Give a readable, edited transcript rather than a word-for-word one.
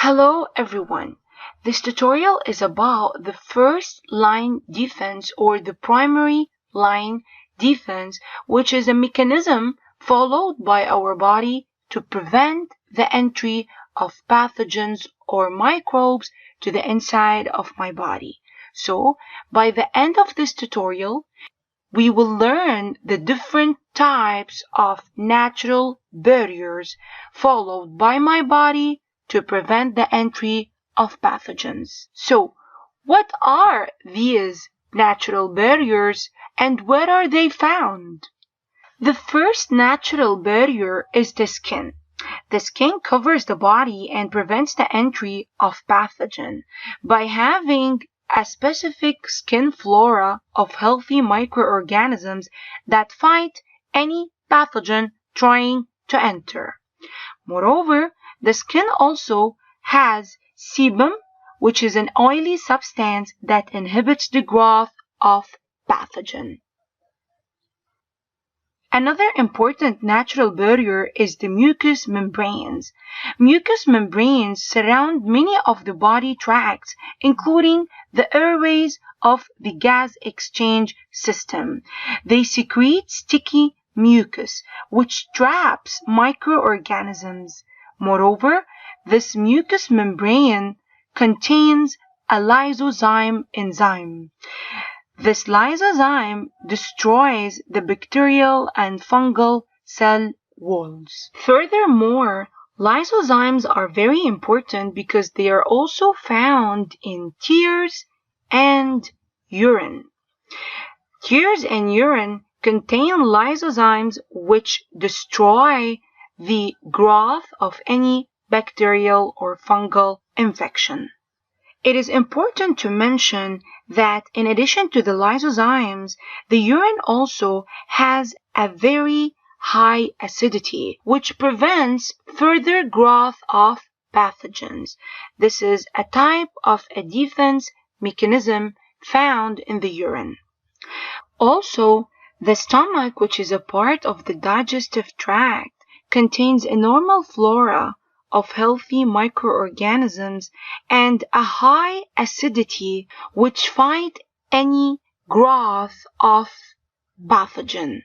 Hello everyone. This tutorial is about the first line defense or the primary line defense, which is a mechanism followed by our body to prevent the entry of pathogens or microbes to the inside of my body. So, by the end of this tutorial, we will learn the different types of natural barriers followed by my body to prevent the entry of pathogens. So, what are these natural barriers and where are they found? The first natural barrier is the skin. The skin covers the body and prevents the entry of pathogen by having a specific skin flora of healthy microorganisms that fight any pathogen trying to enter. Moreover, the skin also has sebum, which is an oily substance that inhibits the growth of pathogen. Another important natural barrier is the mucous membranes. Mucous membranes surround many of the body tracts, including the airways of the gas exchange system. They secrete sticky mucus, which traps microorganisms. Moreover, this mucous membrane contains a lysozyme enzyme. This lysozyme destroys the bacterial and fungal cell walls. Furthermore, lysozymes are very important because they are also found in tears and urine. Tears and urine contain lysozymes which destroy the growth of any bacterial or fungal infection. It is important to mention that in addition to the lysozymes, the urine also has a very high acidity, which prevents further growth of pathogens. This is a type of a defense mechanism found in the urine. Also, the stomach, which is a part of the digestive tract, contains a normal flora of healthy microorganisms and a high acidity which fight any growth of pathogen.